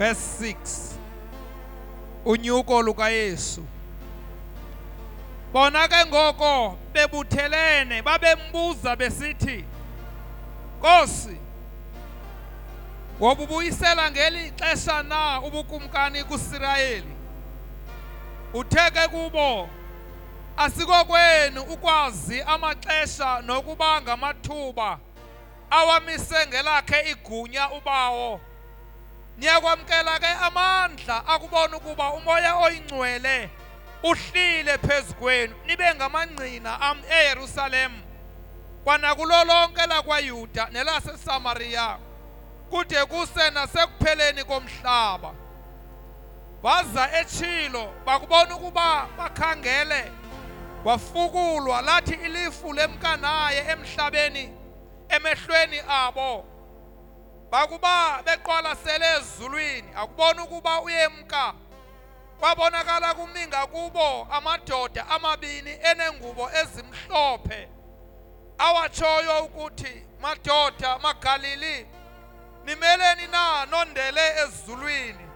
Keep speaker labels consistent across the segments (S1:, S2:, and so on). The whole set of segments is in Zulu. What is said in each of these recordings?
S1: verse 6. Unyuko lukaYesu. Bona ke ngoko bebuthelene babembuza besithi, Nkosi, wobubuyisela ngeli xesha na ubukumkani kuIsirayeli? Utheke kubo, asikokwenu ukwazi amaxesha nokuba ngamathuba awamise ngelakhe igunya ubawo. Niyakwamkela ke amandla akubona ukuba umoya oyingcwele uhlile phezu kwenu nibe ngamangqina am eYerusalem kwanakulo lonke lakwaYuda nelaseSamariya kude kuse nasekupheleni komhlaba. Baza etshilo bakubona ukuba bakhangele, wafukulwa lathi ilifu lemkanaye emhlabeni emehlweni abo. Bakuba beqwalasele ezulwini akubona ukuba uyemka. Kwabonakala kuminga kubo amadoda amabini enengubo ezimhlophe, awatshoyo ukuthi, madoda maGalili, nimeleni na nondele ezulwini?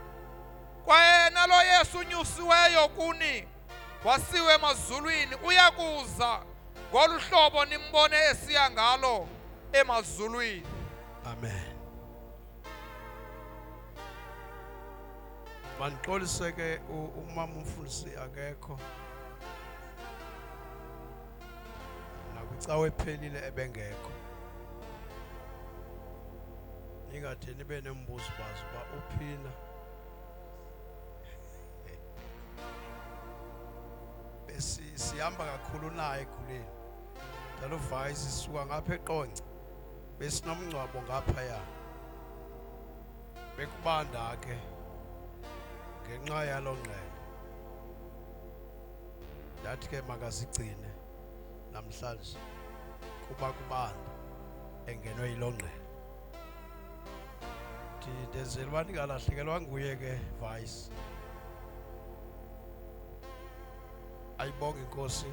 S1: Kwayena lo Yesu unyusiweyo kuni wasiwe emazulwini uyakuza ngolu hlobo nimbone esiya ngalo emazulwini.
S2: Amen. Mandixolise ke umama umfundisi akekho. Nakucawe ephelile ebengekho. Ningathi nibe nembuzo bazo ba uphila. Sihamba kakhulu naye ekhuleni. Njalo vice sisuka ngapha eQonce. Besinomncwabo ngapha ya. Bekubanda ke. Ngenxa yalo ngqele ndathi ke makasigcine namhlanje kuba kubanda engenwe yilo ngqele. Ndenzela uba ndingalahlekelwa nguye ke vice. Ayibonge inkosi.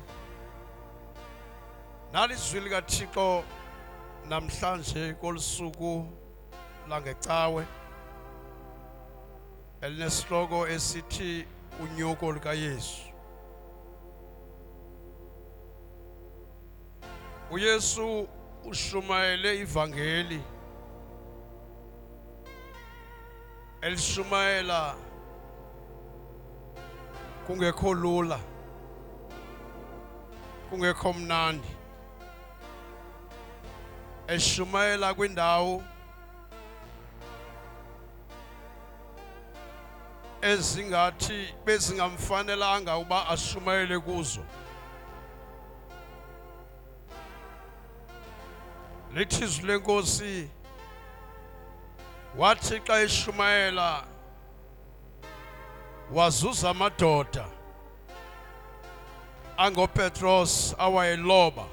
S2: Nalizwi likaThixo namhlanje kolusuku langecawe elinesihloko esithi unyuko lukaYesu. uYesu ushumayele ivangeli elishumayela kungekho lula, kungekho mnandi, eshumayela kwindawo ezingathi bezingamfanelanga uba ashumayele kuzo. Lithi izwi lenkosi wathi xa eshumayela wazuza amadoda angoPetros awayeloba.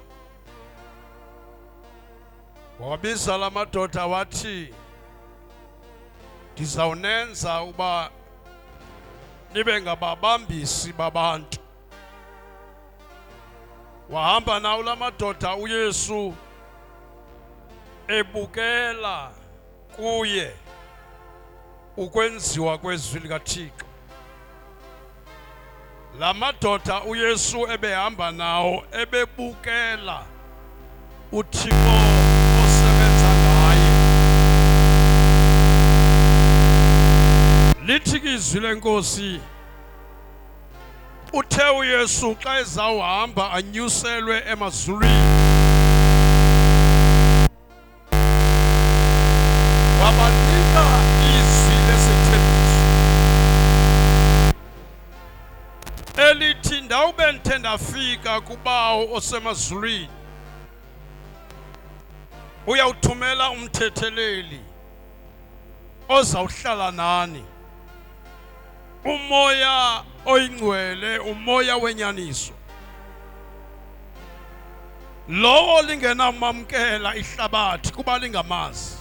S2: Wabiza la madoda wathi, ndizawunenza uba nibe ngababambisi babantu. Wahamba nawo la madoda uYesu ebukela kuye ukwenziwa kwezwi likaThixo. La madoda uYesu ebehamba nawo ebebukela uThixo osebenza ngaye. Lithi izwi lenkosi uthe uYesu xa ezawuhamba anyuselwe emazulwini wabanika izwi lesithembiso elithi, ndawube ndithe ndafika kubawo osemazulwini uyawuthumela umthetheleli ozawuhlala nani, umoya oyingcwele, umoya wenyaniso. Lowo lingenamamkela ihlabathi kuba lingamazi.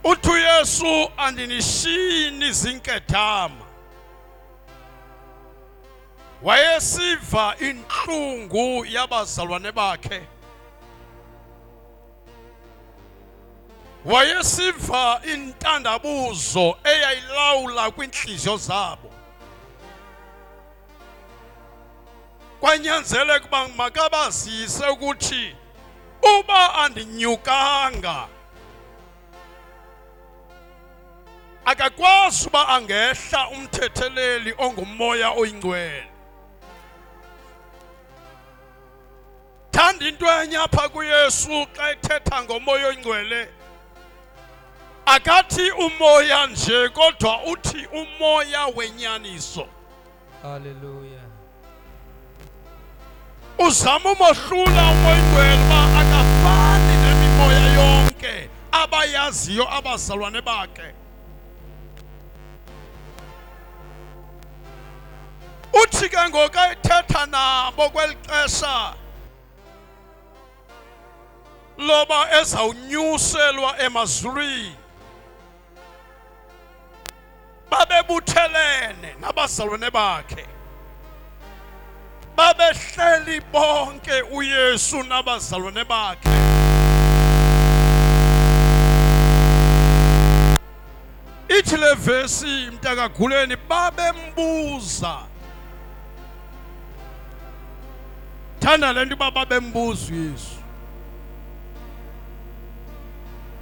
S2: Uthi uYesu andinishini zinkethama. Wayesiva inhlungu yabazalwane bakhe. wayesiva intandabuzo eyayilawula kwinhliziyo zabo. Kwanyanzeleka ukuba makabazise ukuthi uba andinyukanga akakwazi uba angehla umthetheleli ongumoya oyingcwele. Thanda into enye apha kuYesu xa ethetha ngomoya oyingcwele, akathi umoya nje kodwa uthi umoya wenyaniso.
S1: Hallelujah.
S2: Uzama umohlula umoya oyingcwele uba akafani nemimoya yonke abayaziyo abazalwane bakhe. Uthi ke ngoku ethetha nabo kweli xesha loba ezawunyuselwa emazulwini, babebuthelene nabazalwane bakhe, babehleli bonke uYesu nabazalwane bakhe. Ithi le vesi mntakaguleni babembuza. Thanda le nto uba babembuza uYesu.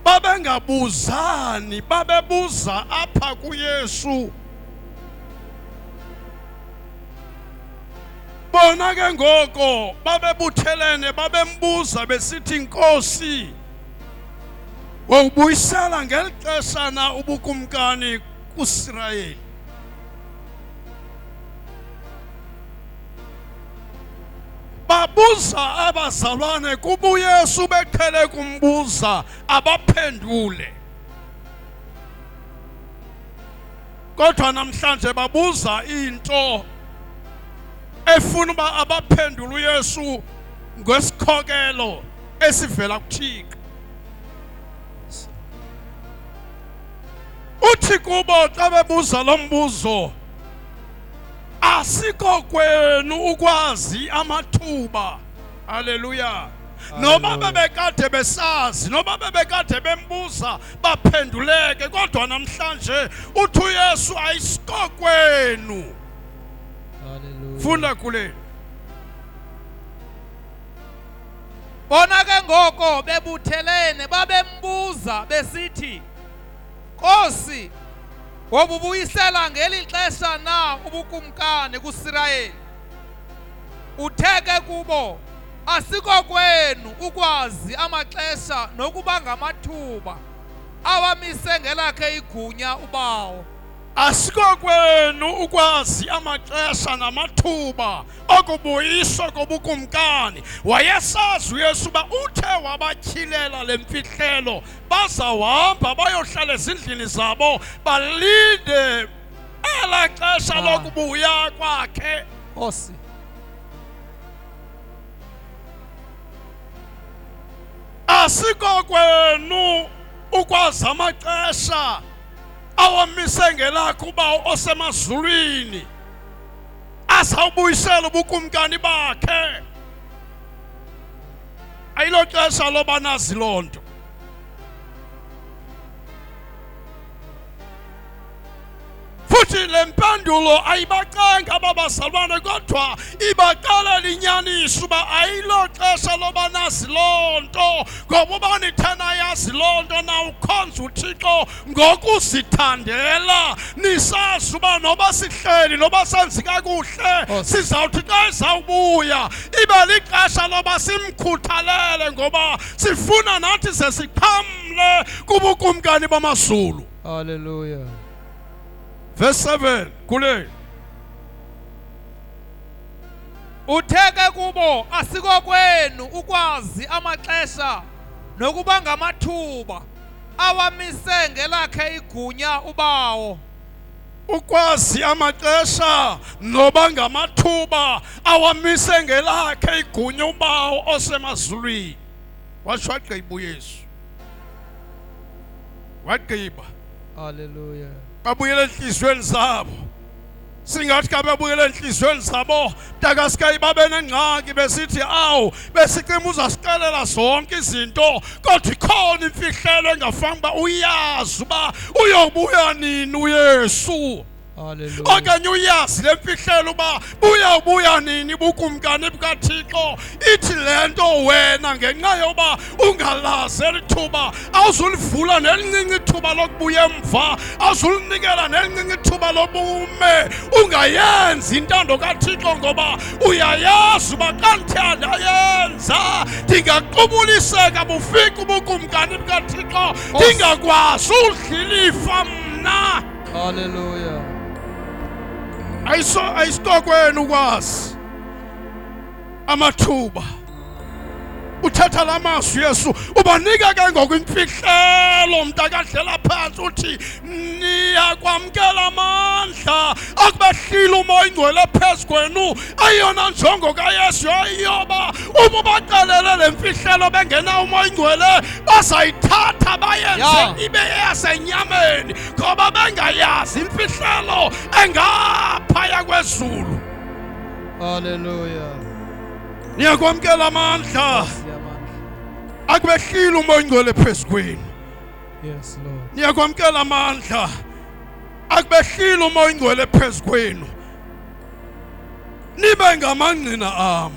S2: Babengabuzani, babebuza apha kuYesu. Bona ke ngoko babebuthelene babembuza besithi, Nkosi, wawubuyisela ngeli xesha na ubukumkani kuIsrayeli? Babuza abazalwane kuba uYesu beqhele kumbuza abaphendule. Kodwa namhlanje babuza into efuna uba abaphendule uYesu ngesikhokelo esivela kuThixo. Uthi kubo xa bebuza lo mbuzo, asikho kwenu ukwazi amathuba. Haleluya. Noba bebekade besazi, noba bebekade bembuza baphenduleke, kodwa namhlanje uthi uYesu ayisikho kwenu.
S1: Haleluya.
S2: Funda kule.
S1: Bona ke ngoko bebuthelene babembuza besithi, Nkosi, wabubuyisela ngeli xesha na ubukumkani kuIsrayeli? Utheke kubo, asikho kwenu ukwazi amaxesha nokuba ngamathuba awamise ngelakhe igunya ubawo.
S2: Asikho kwenu ukwazi amaxesha namathuba okubuyiswa kobukumkani. Wayesazi uYesu uba uthe wabatyilela le mfihlelo bazawuhamba bayohlala ezindlini zabo balinde elaa xesha lokubuya kwakhe.
S1: Nkosi.
S2: Asikho kwenu ukwazi amaxesha awamise ngelakhe ubawo osemazulwini azawubuyisela ubukumkani bakhe. Ayilo xesha loba nazi loo nto. Futhi le mpendulo ayibaqanga abazalwane kodwa ibaqalela inyaniso uba ayilo xesha loba nazi loo nto, ngoba uba nithe nayazi loo nto nawukhonza uThixo ngokuzithandela, nisazi uba noba sihleli noba senzi kakuhle sizawuthi xa izawubuya ibe lixesha loba simkhuthalele, ngoba sifuna nathi ze siqhamle kubukumkani bamazulu.
S1: Hallelujah.
S2: Verse 7 kule.
S1: Utheke kubo, asikho kwenu ukwazi amaxesha nokuba ngamathuba awamise ngelakhe igunya ubawo.
S2: Ukwazi amaxesha noba ngamathuba awamise ngelakhe igunya ubawo osemazulwini. Watsho wagqiba uYesu. Wagqiba.
S1: Hallelujah.
S2: Babuyela enhliziyweni zabo. singathi kabebuyele enhliziyweni zabo mntakasikayi babe nengxaki besithi awu besikima uzasixelela zonke izinto kodwa ikhona imfihlelo engafanele uba uyazi uba uyobuya nini uYesu.
S1: Hallelujah.
S2: Okanye uyazi le mfihlelo uba ubuya nini bukumkani bukaThixo. Ithi le nto wena ngenxa yoba ungalazi eli thuba awuzulivula nelincinci ithuba lokubuya emva, awuzulinikela nelincinci ithuba lobume ungayenzi intando kaThixo ngoba uyayazi uba xa ndithe ndayenza ndingaqubuliseka bufike ubukumkani bukaThixo ndingakwazi udlilifa mna.
S1: Hallelujah.
S2: Ayisitokwenu ukwazi amathuba uthatha la mazwi Yesu ubanika ke ngoku imfihlelo mntakadlela phansi uthi niyakwamkela amandla akubehlile umoya oyingcwele phezu kwenu. Ayiyona njongo kaYesu yoba uma baqalele le mfihlelo bengena umoya oyingcwele bazayithatha bayenze ibe yasenyameni ngoba bengayazi imfihlelo engaphaya kwezulu.
S1: Hallelujah.
S2: Niyakwamkela amandla akubehlile umoya oyingcwele phezu kwenu.
S1: Yes, Lord.
S2: Niyakwamkela amandla akubehlile umoya oyingcwele phezu kwenu nibe ngamangqina am.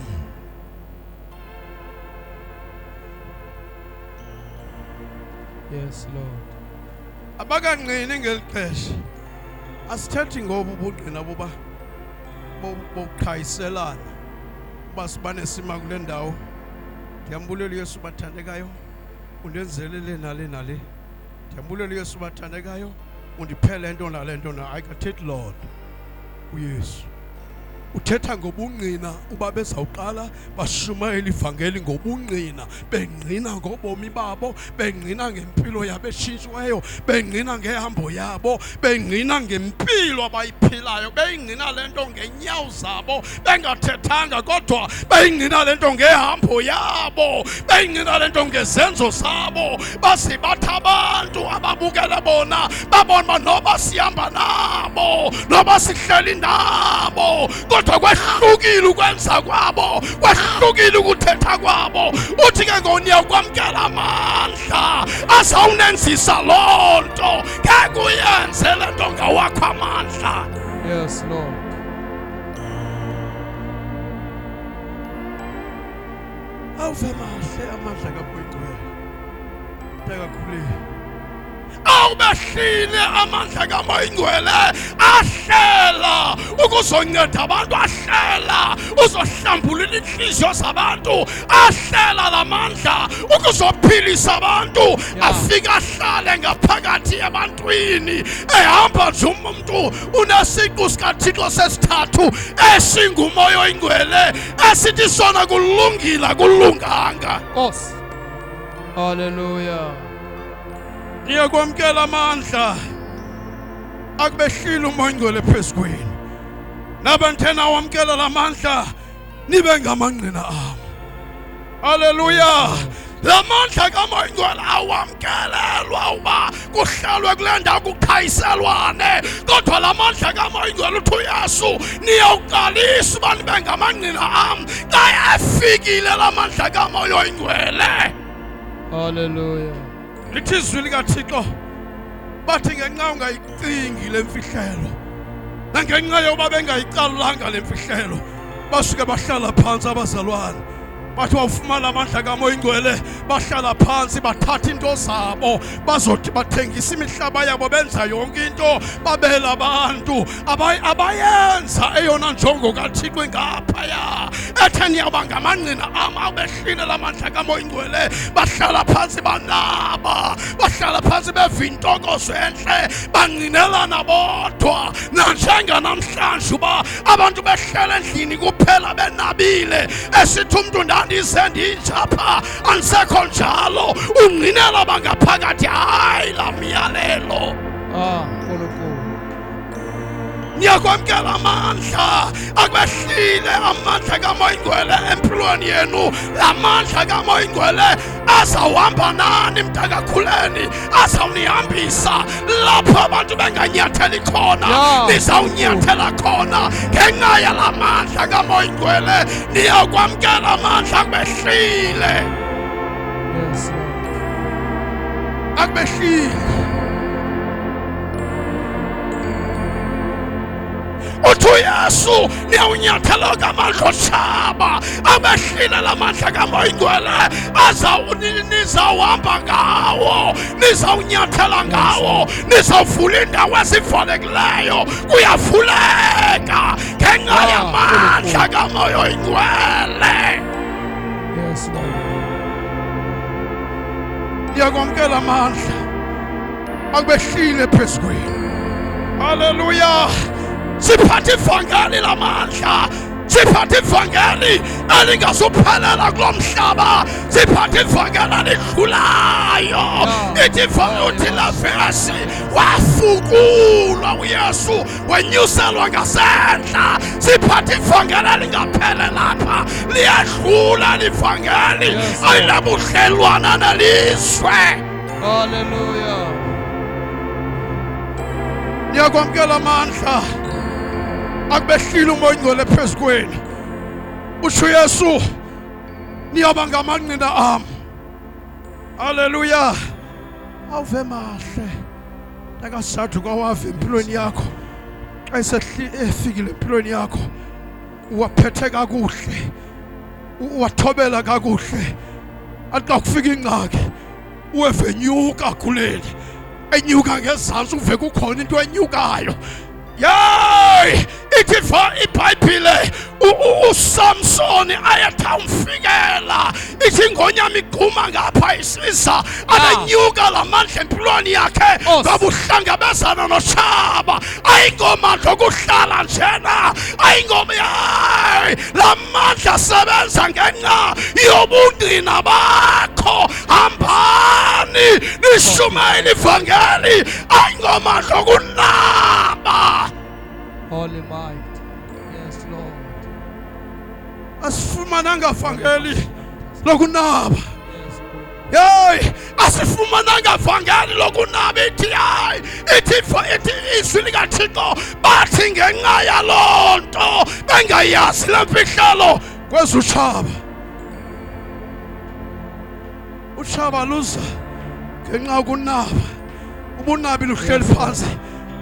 S1: Yes, Lord.
S2: Abakangqini ngeli xesha asithethi ngobu ubungqina boba bokuqhayiselana uba sibanesima kule ndawo. Ndiyambulela uYesu bathandekayo undenzele le nale nale. Ndiyambulela uYesu bathandekayo undiphe le nto nale nto na. Ayikathethi Lord uYesu uthetha ngobungqina uba bezawuqala bashumayela ivangeli ngobungqina bengqina ngobomi babo, bengqina ngempilo yabo etshintshiweyo, bengqina ngehambo yabo, bengqina ngempilo abayiphilayo, bengqina le nto ngeenyawo zabo bengathethanga kodwa bengqina le nto ngehambo yabo, bengqina le nto ngezenzo zabo. Base bathi abantu ababukele bona babona uba noba sihamba nabo noba sihleli nabo kodwa kwehlukile ukwenza kwabo, kwehlukile ukuthetha kwabo. Uthi ke ngoku niyakwamkela amandla azawunenzisa loo nto ngeke uyenze le nto ngawakho amandla.
S1: Yes, Lord.
S2: Awuve mahle amandla kaMoya ndakakhulile. Awubehlile amandla kaMoya Oyingcwele ahlela ukuzonceda abantu, ahlela uzohlambulula inhliziyo zabantu, ahlela la mandla ukuzophilisa abantu, afika ahlale ngaphakathi ebantwini ehamba nje umuntu unesiqu sikaThixo sesithathu esinguMoya Oyingcwele esithi sona kulungile akulunganga.
S1: Nkosi. Hallelujah.
S2: Niyakwamkela amandla akubehlile umoya oyingcwele phezu kwenu. Nabantena wamkela la mandla nibe ngamangqina am. Hallelujah. La mandla kaMoya Oyingcwele awamkelelwa uba kuhlalwe kule ndawo kuqhayiselwane kodwa la mandla kaMoya Oyingcwele uthi uYesu niyawuqalisa uba nibe ngamangqina am xa efikile la mandla kaMoya Oyingcwele.
S1: Hallelujah.
S2: Lithi izwi likaThixo bathi ngenxa ungayicingi le mfihlelo nangenxa yoba bengayicalanga le mfihlelo basuke bahlala phansi abazalwane bathi wawufumana amandla kaMoya Oyingcwele bahlala phansi bathatha into zabo bazothi bathengisa imihlaba yabo benza yonke into babela abantu abayenza eyona njongo kaThixo ngaphaya ethe niyaba ngamangqina am abehlile la mandla kaMoya Oyingcwele bahlala phansi banaba bahlala phansi beva intokozo entle bangqinelana bodwa nanjenganamhlanje uba abantu behlala endlini kuphela benabile esithi umntu ndize ndijapha andisekho njalo ungqinela bangaphakathi hayi la myalelo.
S1: Nkulunkulu.
S2: Niyakwamkela amandla akwehlile amandla kaMoyingcwele empilweni yenu. Amandla kaMoyingcwele azawuhamba nani mntakakhuleni, azawunihambisa lapho abantu benganyatheli khona, nizawunyathela khona ngenxa yala mandla kaMoyingcwele. Niyakwamkela amandla akwehlile.
S1: Yes, Lord.
S2: Akwehlile. Uthi uYesu niyawunyathela ngamandla otshaba, abehlile la mandla kaMoyingcwele nizawuhamba ngawo, nizawunyathela ngawo, nizawuvula indawo ezivalekileyo. Kuyavuleka ngenxa yamandla kaMoyingcwele.
S1: Yes, Lord.
S2: Niyakwamkela amandla akubehlile phezu kwenu. Haleluya. Siphathe ivangeli lamandla, siphathe ivangeli elingazuphelela kulo mhlaba, siphathe ivangeli elidlulayo. Uthi la vesi wafukulwa uYesu wenyuselwa ngasentla. Siphathe ivangeli elingaphele lapha, liyadlula livangeli ayinabudlelwana nelizwe.
S1: Hallelujah.
S2: Niyakwamkela amandla akubehlile uMoyingcwele phezu kwenu. Utsho uYesu niyaba ngamanqina am. Haleluya. Awuve mahle akasathu kwawave empilweni yakho, xa efikile empilweni yakho uwaphethe kakuhle, uwathobela kakuhle. Axa kufika ingxaki uweve nyuka kuleli, enyuka ngezantsi uve kukhona into enyukayo. Yay! Ithi iBhayibhile uSamsoni ayathamfikela, ithi ingonyama igquma ngapha isiza, abenyuka la mandla empilweni yakhe ngabuhlangabezana notshaba. Ayingomandla okuhlala njena, ayingoma. Yay! La mandla asebenza ngenxa yobungqina bakho. Hambani nishumayele ivangeli, ayingomandla okunaba.
S1: Holy might. Yes, Lord.
S2: Asifumananga vangeli lokunaba.
S1: Yes, Lord.
S2: Yey, asifumananga vangeli lokunaba. Ithi hayi, ithi izwi likaThixo bathi ngenxa yaloo nto bengayazi le mfihlelo kwezutshaba. Utshaba luza ngenxa yokunaba. Ubunabi luhleli phansi.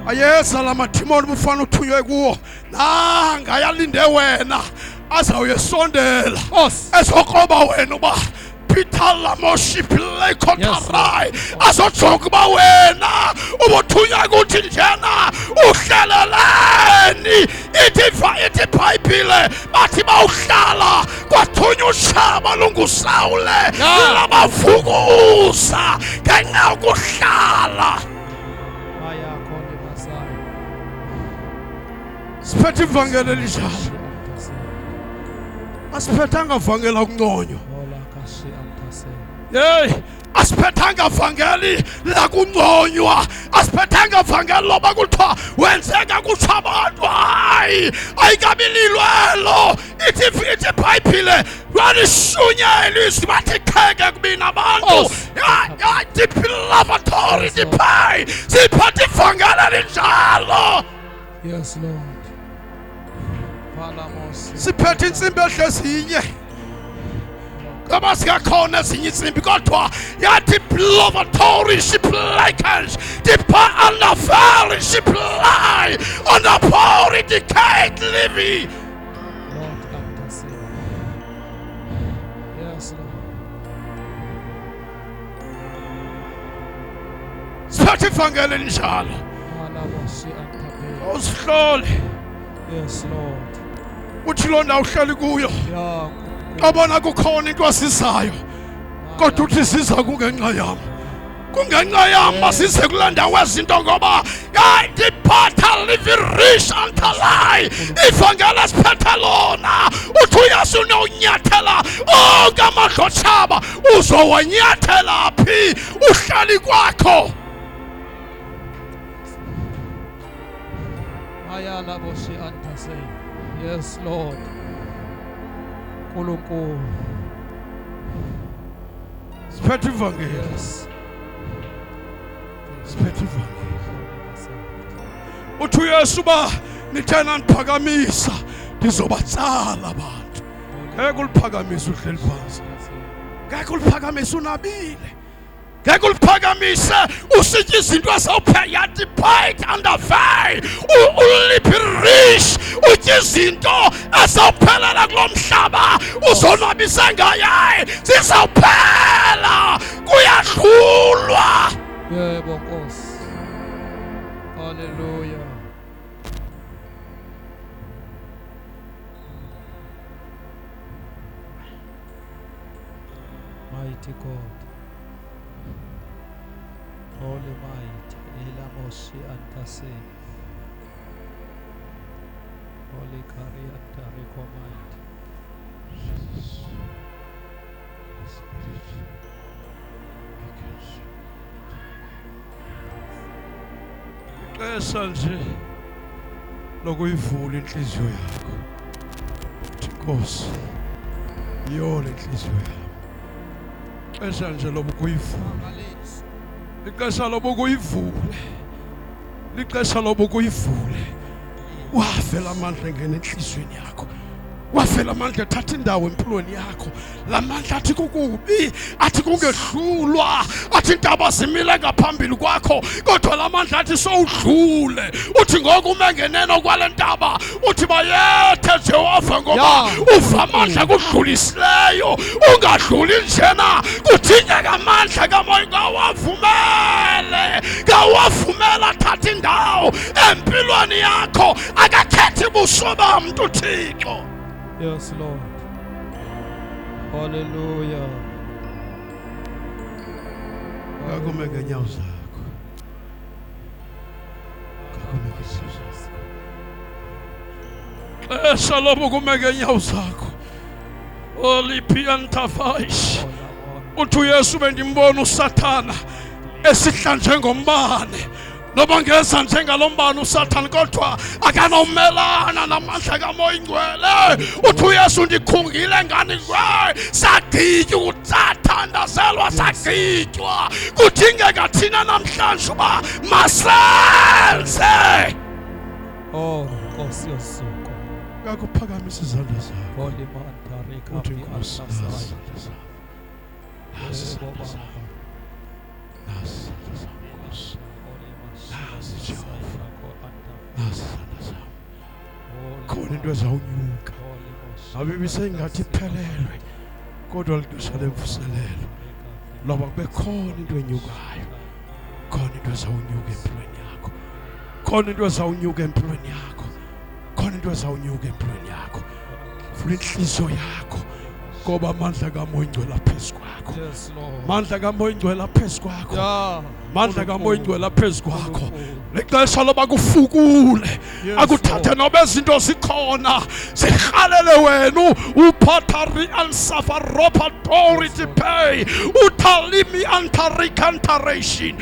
S2: Ayeza la madimoni bufana uthunywe kuwo, nanga yalinde wena, azawuyesondela ezokroba wena uba Peter lamoshipile kotarai, azojonga uba wena ubuthunywa kuthi njena uhleleleni. Ithi iBhayibhile bathi bawuhlala kwathunywa utshaba lunguSawule, labavukuza ngenxa yokuhlala. Siphethe ivangeli elinjalo, asiphethanga vangeli akunconywa. Yey, asiphethanga vangeli lakunconywa, asiphethanga vangeli loba kuthiwa wenzeka kutsho abantu. Hayi, ayikabililwelo. Ithi iBhayibhile lwalishunyayela izwi bathi kheke kubini abantu. Diphi lavatory diphi, siphethe ivangeli elinjalo.
S1: Yes, Lord.
S2: Siphethe insimbi ehlezinye, ngoba singakhona ezinye insimbi, kodwa yathi lavatory shiplikens dipha andafari shiplai andapori decayed living.
S1: Yes, Lord.
S2: Siphethe ivangeli elinjalo. Usihlole.
S1: Yes, Lord.
S2: Uthi lo ndawo uhleli kuyo,
S1: Yeah.
S2: abona kukhona into asizayo, kodwa uthi siza kungenxa yam. Kungenxa yam masize kule ndawo ezinto, ngoba ndiphatha live rich antalai ivangeli esiphethe lona. Uthi uYesu unyathela onke amandla otshaba, uzowanyathela phi uhleli kwakho?
S1: Aya Yalaboshi Antase. Yes, Lord. Nkulunkulu.
S2: Siphethe ivangeli.
S1: Yes.
S2: Siphethe ivangeli. Uthi uYesu ba nithena niphakamisa ndizobatsala abantu. Ngeke uliphakamise uhleli phansi. Ngeke uliphakamise unabile. Ngeke uliphakamise usithi izinto azawupheya depart under veil. Uliphi rich uthi izinto azawuphelela kulomhlaba uzonwabisa ngaye zizawuphela kuyadlulwa.
S1: Yebo Nkosi. Hallelujah. Mighty God. Holy Might. Elamoshi Antase. Holy Kariata Recomind.
S2: Ixesha nje lokuyivula inhliziyo yakho. Nkosi, yiyo le nhliziyo yami. Ixesha nje lokuyivula. Ixesha lokuyivula. Ixesha lokuyivula. Wafela amandla ngene enhliziyweni yakho. Wafela amandla ethatha indawo empilweni yakho. Lamandla athi kukubi, athi kungedlulwa, athi intaba zimile ngaphambili kwakho, kodwa lamandla athi sowudlule. Uthi ngoku umengeneno kwale ntaba, uthi bayethe Jehova ngoba uva amandla kudlulisileyo. Ungadluli njena, kudingeka amandla kaMoya ngawavumele. Ngawavumela thatha indawo empilweni yakho. Akakhethi buso bamntu uThixo.
S1: Yes, Lord. Hallelujah.
S2: Kakume ngenyawo zakho. Kakume ngenyawo zakho. Xesha lokume ngenyawo zakho. Olipiantafaish. Uthi uYesu bendimbona uSathana esihla njengombane. Noba ngeza njengalombane uSathane kodwa akanomelana namandla kaMoya Ingcwele. Uthi uYesu ndikhungile ngani ngwe sagqitywa ukuthandazelwa sagqitywa. Kudingeka thina namhlanje uba masenze.
S1: Oh, Nkosi yosuku.
S2: Ngakuphakamisa izandla zakho.
S1: Holy Mantare
S2: Uthi
S1: Kapi
S2: Nkosi
S1: Antasai.
S2: Khona into ezawunyuka. Abibi sengathi iphelelwe kodwa lixesha lemvuselelo loba kube khona into enyukayo. Khona into ezawunyuka empilweni yakho. Khona into ezawunyuka empilweni yakho. Khona into ezawunyuka empilweni yakho. Vula inhliziyo yakho ngoba amandla kaMoya Ingcwele aphezu kwakho.
S1: Yes, Lord.
S2: Mandla kaMoya Ingcwele aphezu kwakho.
S1: Yeah.
S2: Mandla kaMoya Ingcwele aphezu kwakho. Lexesha loba kufukule akuthathe nobe izinto zikhona zirhalele wena uphathari ansafaropa authority pay utalimi antaricantaration